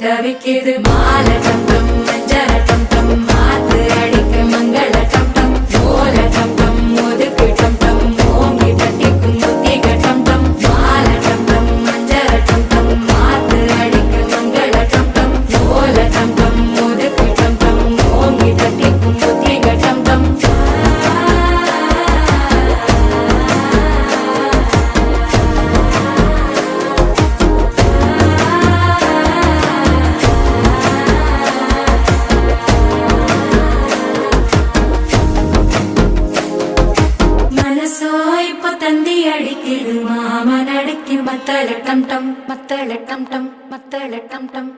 தவிக்குது மால டம் டம் மஞ்சள டம் டம் மாத்து அடிக்க மங்கள டம் டம் ஓல டம் டம் ஒதுக்கு டம் டம் ஓங்கி தட்டிக்கும் முத்திக டம் டம் மால டம் டம் மஞ்சள டம் டம் மாத்து அடிக்க மங்கள டம் டம் ஓல டம் டம் ஒதுக்கு டம் டம் ஓங்கி தட்டிக்கும் முத்திக டம் டம் இப்போ தந்தி அடிக்குது மாமன் அடிக்கு மத்தள டம் டம் மத்தள டம் டம் மத்தள டம் டம்